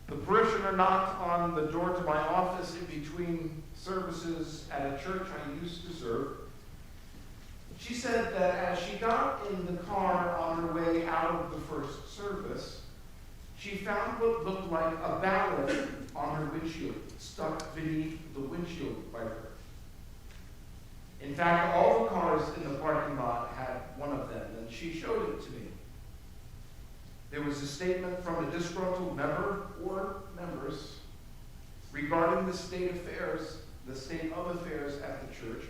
The parishioner knocked on the door to my office in between services at a church I used to serve. She said that as she got in the car on her way out of the first service, she found what looked like a ballad on her windshield, stuck beneath the windshield wiper. In fact, all the cars in the parking lot had one of them, and she showed it to me. There was a statement from a disgruntled member or members regarding the state of affairs at the church,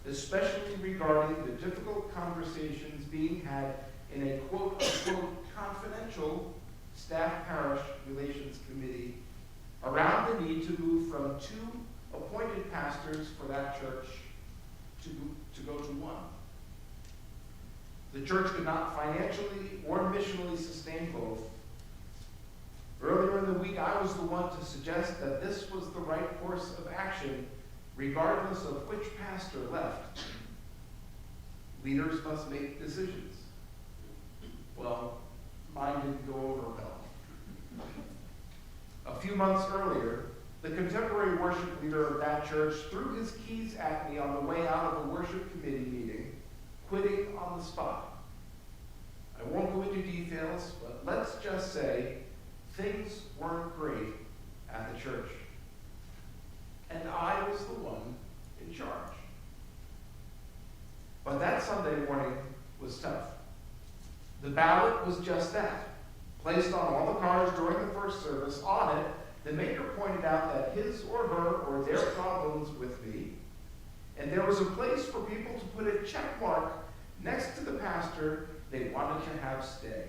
especially regarding the difficult conversations being had in a quote-unquote confidential staff parish relations committee around the need to move from 2 appointed pastors for that church to go to 1. The church could not financially or missionally sustain both. Earlier in the week, I was the one to suggest that this was the right course of action, regardless of which pastor left. Leaders must make decisions. Well, mine didn't go over well. A few months earlier, the contemporary worship leader of that church threw his keys at me on the way out of a worship committee meeting, quitting on the spot. I won't go into details, but let's just say things weren't great at the church. And I was the one in charge. But that Sunday morning was tough. The ballot was just that, placed on all the cars during the first service. On it, the maker pointed out that his or her or their problems with me, and there was a place for people to put a check mark next to the pastor they wanted to have stay.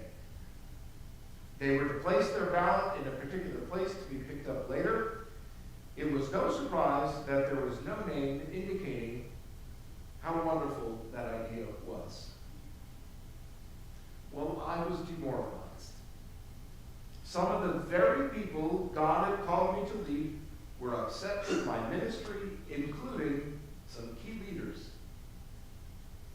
They were to place their ballot in a particular place to be picked up later. It was no surprise that there was no name indicating how wonderful that idea was. Well, I was demoralized. Some of the very people God had called me to lead were upset with my ministry, including some key leaders.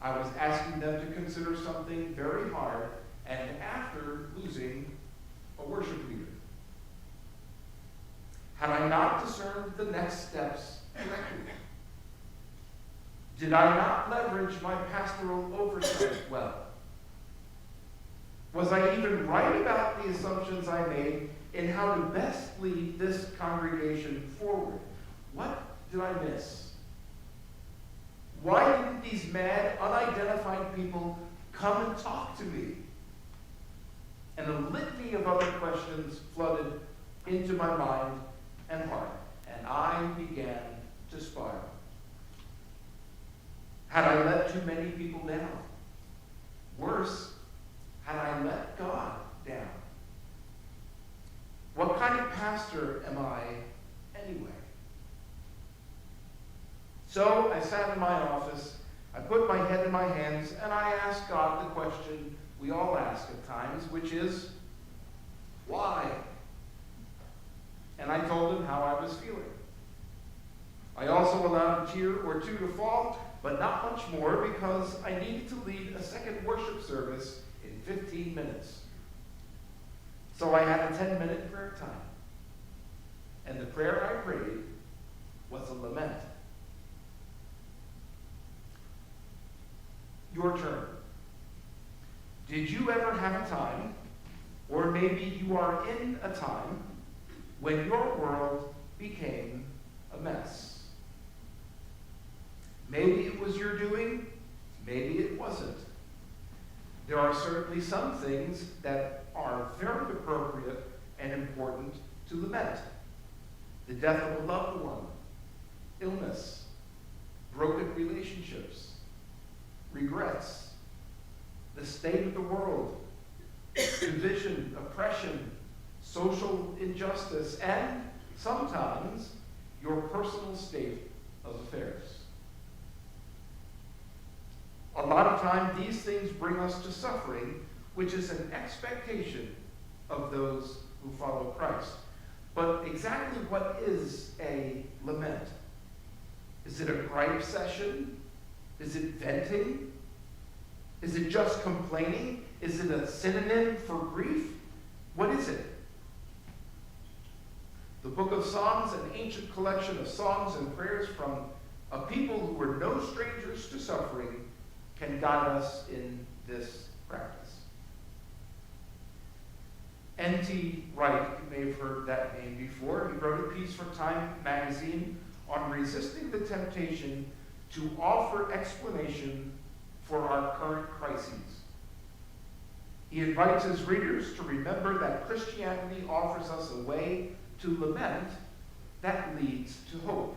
I was asking them to consider something very hard, and after losing a worship leader. Had I not discerned the next steps correctly? Did I not leverage my pastoral oversight well? Was I even right about the assumptions I made in how to best lead this congregation forward? What did I miss? Why didn't these mad, unidentified people come and talk to me? And a litany of other questions flooded into my mind and heart, and I began to spiral. Had I let too many people down? Worse, had I let God down? What kind of pastor am I anyway? So I sat in my office, I put my head in my hands, and I asked God the question we all ask at times, which is, why? And I told him how I was feeling. I also allowed a tear or two to fall, but not much more, because I needed to lead a second worship service in 15 minutes. So I had a 10-minute prayer time. And the prayer I prayed was a lament. Your turn. Did you ever have a time, or maybe you are in a time, when your world became a mess? Maybe it was your doing, maybe it wasn't. There are certainly some things that are very appropriate and important to lament. The death of a loved one, illness, broken relationships, regrets, the state of the world, division, oppression, social injustice, and sometimes your personal state of affairs. A lot of time, these things bring us to suffering, which is an expectation of those who follow Christ. But exactly what is a lament? Is it a gripe session? Is it venting? Is it just complaining? Is it a synonym for grief? What is it? The book of Psalms, an ancient collection of songs and prayers from a people who were no strangers to suffering, can guide us in this practice. N.T. Wright, you may have heard that name before. He wrote a piece for Time magazine on resisting the temptation to offer explanation for our current crises. He invites his readers to remember that Christianity offers us a way to lament that leads to hope.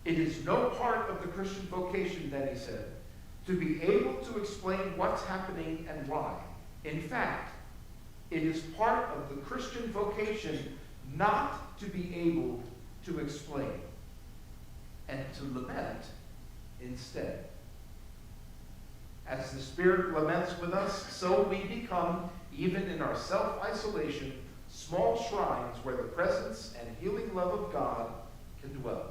It is no part of the Christian vocation, then he said, to be able to explain what's happening and why. In fact, it is part of the Christian vocation not to be able to explain and to lament instead. As the Spirit laments with us, so we become, even in our self-isolation, small shrines where the presence and healing love of God can dwell.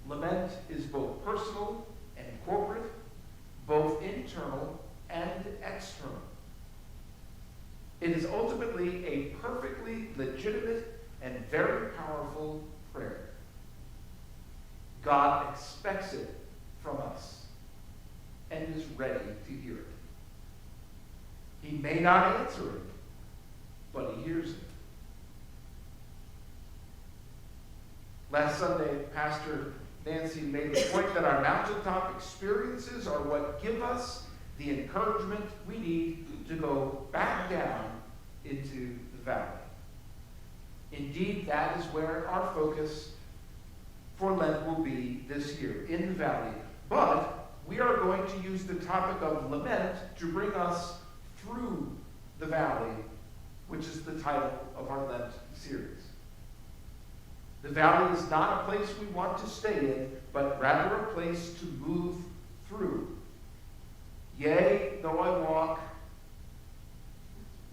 Lament is both personal and corporate, both internal and external. It is ultimately a perfectly legitimate and very powerful prayer. God expects it from us and is ready to hear it. He may not answer it, but he hears it. Last Sunday, Pastor Nancy made the point that our mountaintop experiences are what give us the encouragement we need to go back down into the valley. Indeed, that is where our focus for Lent will be this year, in the valley. But we are going to use the topic of lament to bring us through the valley, which is the title of our Lent series. The valley is not a place we want to stay in, but rather a place to move through. Yea, though I walk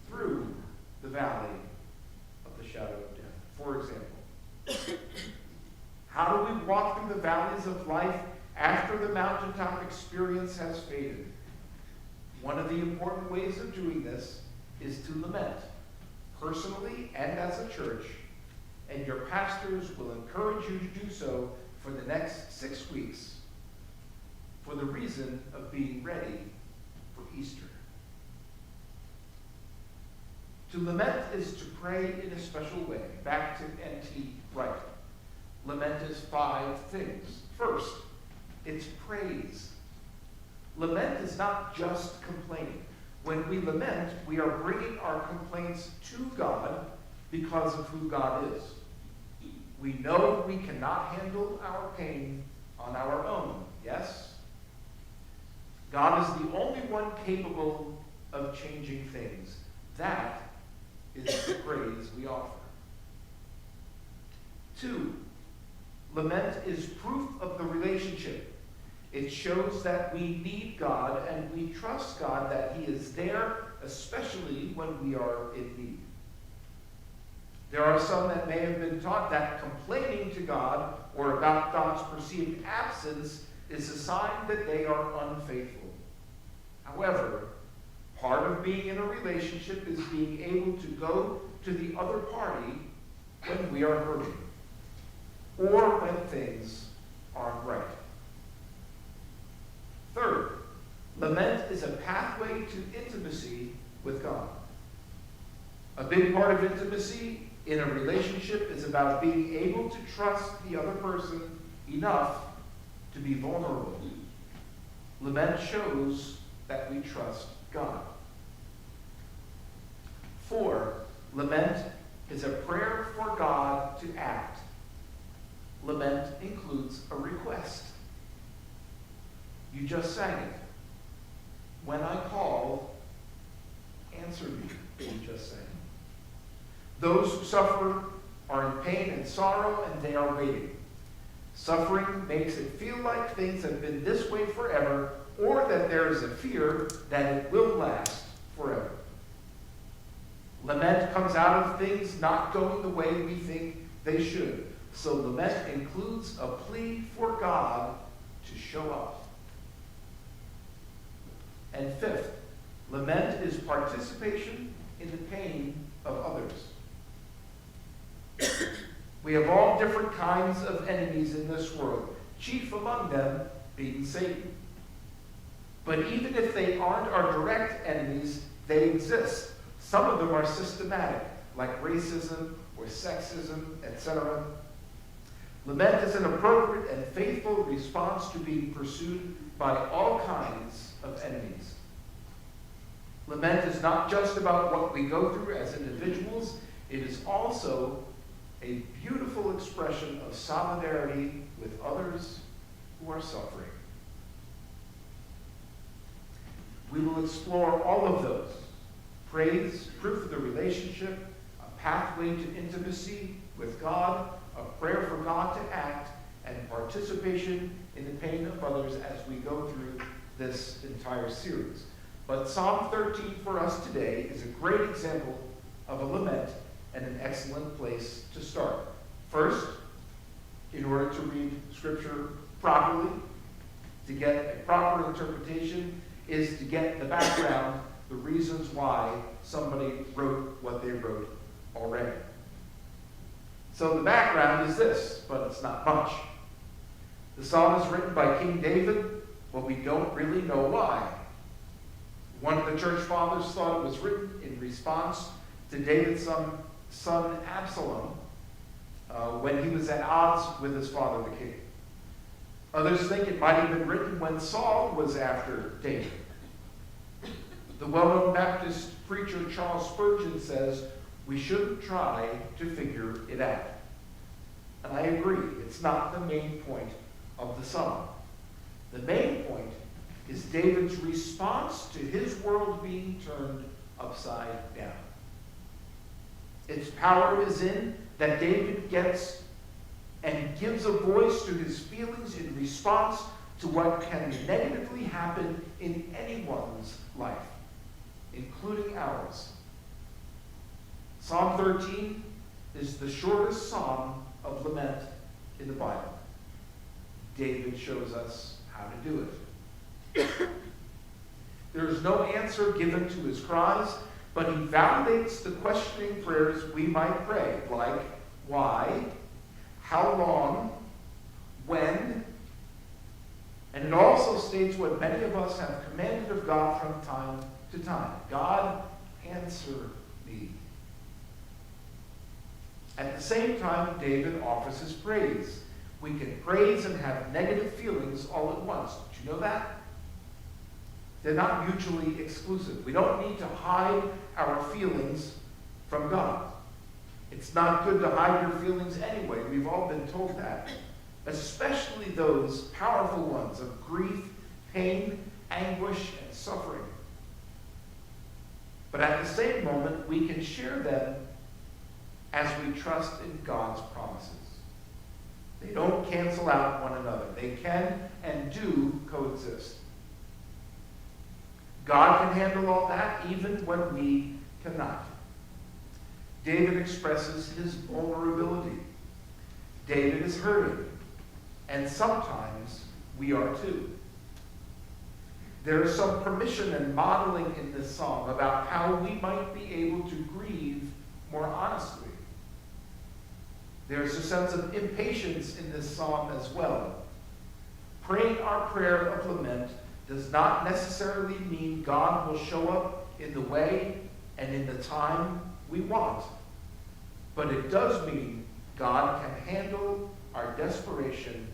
through the valley of the shadow of death. For example, how do we walk through the valleys of life after the mountaintop experience has faded? One of the important ways of doing this is to lament, personally and as a church, and your pastors will encourage you to do so for the next 6 weeks, for the reason of being ready for Easter. To lament is to pray in a special way. Back to N.T. Wright. Lament is 5 things. First, it's praise. Lament is not just complaining. When we lament, we are bringing our complaints to God because of who God is. We know we cannot handle our pain on our own, yes? God is the only one capable of changing things. That is the praise we offer. 2, lament is proof of the relationship. It shows that we need God and we trust God that he is there, especially when we are in need. There are some that may have been taught that complaining to God or about God's perceived absence is a sign that they are unfaithful. However, part of being in a relationship is being able to go to the other party when we are hurting or when things aren't right. Third, lament is a pathway to intimacy with God. A big part of intimacy in a relationship is about being able to trust the other person enough to be vulnerable. Lament shows that we trust God. 4, lament is a prayer for God to act. Lament includes a request. You just sang it. When I call, answer me, you just sang. Those who suffer are in pain and sorrow, and they are waiting. Suffering makes it feel like things have been this way forever, or that there is a fear that it will last forever. Lament comes out of things not going the way we think they should. So lament includes a plea for God to show up. And 5th, lament is participation in the pain of others. We have all different kinds of enemies in this world, chief among them being Satan. But even if they aren't our direct enemies, they exist. Some of them are systematic, like racism or sexism, etc. Lament is an appropriate and faithful response to being pursued by all kinds of enemies. Lament is not just about what we go through as individuals, it is also a beautiful expression of solidarity with others who are suffering. We will explore all of those: praise, proof of the relationship, a pathway to intimacy with God, a prayer for God to act, and participation in the pain of others as we go through this entire series. But Psalm 13 for us today is a great example of a lament and an excellent place to start. First, in order to read Scripture properly, to get a proper interpretation, is to get the background, the reasons why somebody wrote what they wrote already. So the background is this, but it's not much. The psalm is written by King David, but we don't really know why. One of the church fathers thought it was written in response to David's son Absalom when he was at odds with his father, the king. Others think it might have been written when Saul was after David. The well-known Baptist preacher Charles Spurgeon says, we shouldn't try to figure it out. And I agree, it's not the main point of the psalm. The main point is David's response to his world being turned upside down. Its power is in that David gets and gives a voice to his feelings in response to what can negatively happen in anyone's life, including ours. Psalm 13 is the shortest psalm of lament in the Bible. David shows us how to do it. There is no answer given to his cries, but he validates the questioning prayers we might pray, like why, how long, when, and it also states what many of us have commanded of God from time to time. God, answer me. At the same time, David offers his praise. We can praise and have negative feelings all at once. Did you know that? They're not mutually exclusive. We don't need to hide our feelings from God. It's not good to hide your feelings anyway. We've all been told that. Especially those powerful ones of grief, pain, anguish, and suffering. But at the same moment, we can share them as we trust in God's promises. They don't cancel out one another. They can and do coexist. God can handle all that even when we cannot. David expresses his vulnerability. David is hurting, and sometimes we are too. There is some permission and modeling in this psalm about how we might be able to grieve more honestly. There's a sense of impatience in this psalm as well. Praying our prayer of lament does not necessarily mean God will show up in the way and in the time we want. But it does mean God can handle our desperation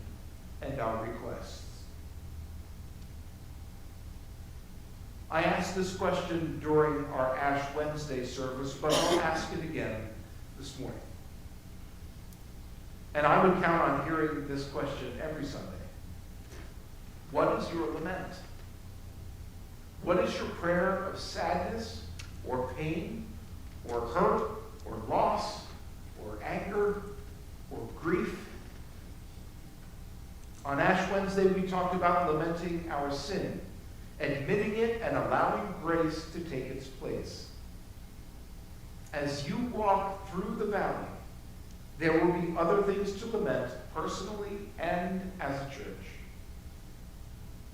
and our requests. I asked this question during our Ash Wednesday service, but I'll ask it again this morning. And I would count on hearing this question every Sunday. What is your lament? What is your prayer of sadness or pain or hurt or loss or anger or grief? On Ash Wednesday, we talked about lamenting our sin, admitting it and allowing grace to take its place. As you walk through the valley, there will be other things to lament personally and as a church.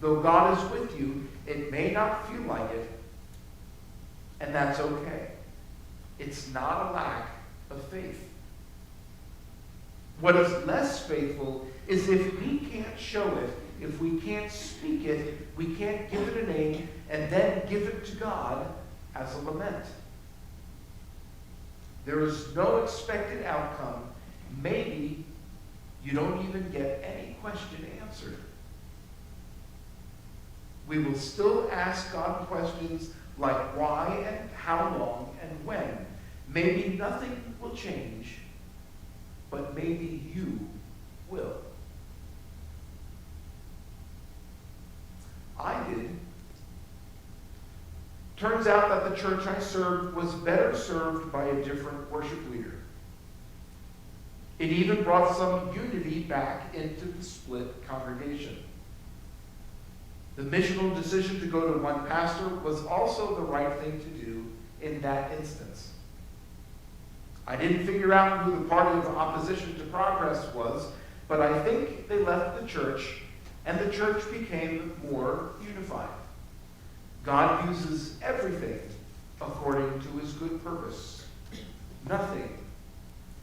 Though God is with you, it may not feel like it, and that's okay. It's not a lack of faith. What is less faithful is if we can't show it, if we can't speak it, we can't give it a name, and then give it to God as a lament. There is no expected outcome. Maybe you don't even get any question answered. We will still ask God questions like why and how long and when. Maybe nothing will change, but maybe you will. I did. Turns out that the church I served was better served by a different worship leader. It even brought some unity back into the split congregation. The missional decision to go to one pastor was also the right thing to do in that instance. I didn't figure out who the party of opposition to progress was, but I think they left the church, and the church became more unified. God uses everything according to his good purpose. Nothing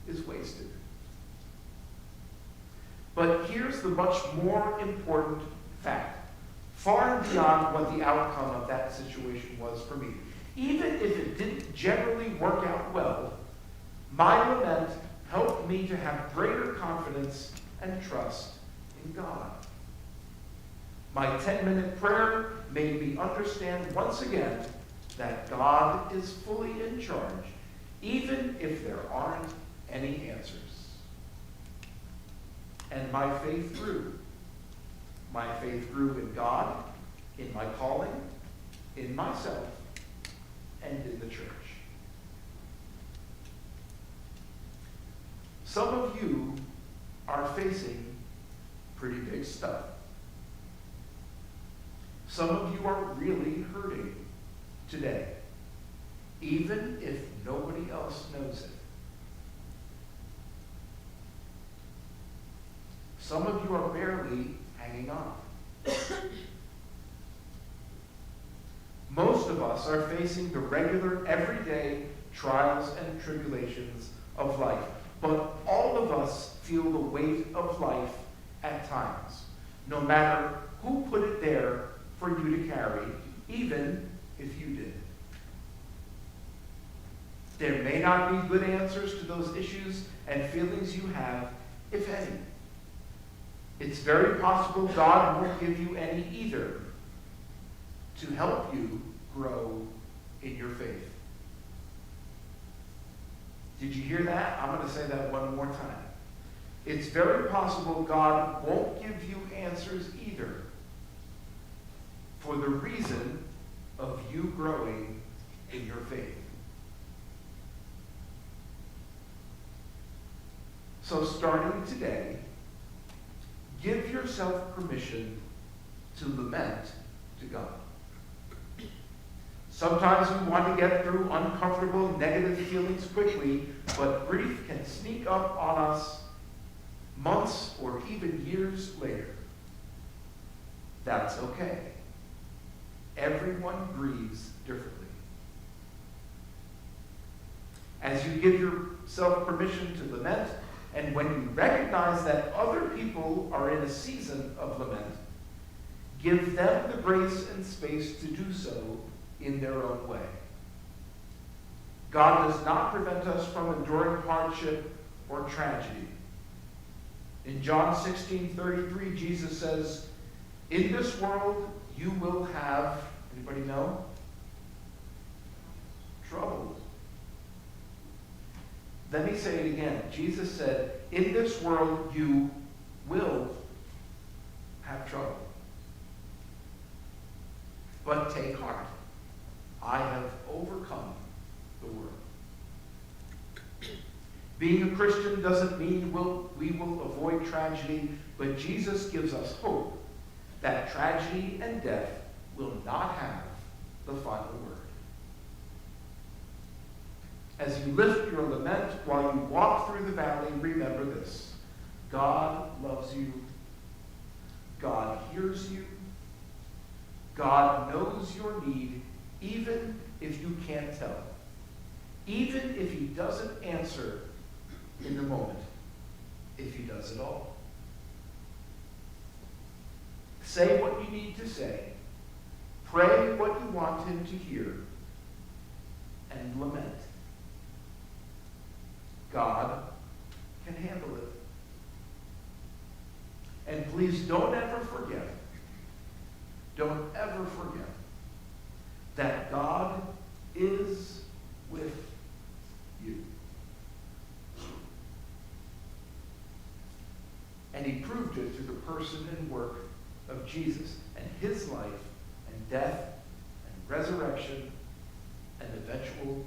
is wasted. But here's the much more important fact, far beyond what the outcome of that situation was for me. Even if it didn't generally work out well, my lament helped me to have greater confidence and trust in God. My 10-minute prayer made me understand once again that God is fully in charge, even if there aren't any answers. And my faith grew. My faith grew in God, in my calling, in myself, and in the church. Some of you are facing pretty big stuff. Some of you are really hurting today, even if nobody else knows it. Some of you are barely hanging on. Most of us are facing the regular, everyday trials and tribulations of life. But all of us feel the weight of life at times, no matter who put it there for you to carry, even if you did. There may not be good answers to those issues and feelings you have, if any. It's very possible God won't give you any either to help you grow in your faith. Did you hear that? I'm going to say that one more time. It's very possible God won't give you answers either for the reason of you growing in your faith. So starting today, give yourself permission to lament to God. Sometimes we want to get through uncomfortable, negative feelings quickly, but grief can sneak up on us months or even years later. That's okay. Everyone grieves differently. As you give yourself permission to lament, and when you recognize that other people are in a season of lament, give them the grace and space to do so in their own way. God does not prevent us from enduring hardship or tragedy. In John 16:33, Jesus says, "In this world you will have," anybody know? Trouble. Let me say it again. Jesus said, "In this world you will have trouble. But take heart. I have overcome the world." Being a Christian doesn't mean we will avoid tragedy, but Jesus gives us hope that tragedy and death will not have the final word. As you lift your lament while you walk through the valley, remember this: God loves you. God hears you. God knows your need, even if you can't tell. even if he doesn't answer in the moment, if he does at all. Say what you need to say. Pray what you want him to hear. And lament. God can handle it. And please don't ever forget that God is with you. And he proved it through the person and work of Jesus and his life and death and resurrection and eventual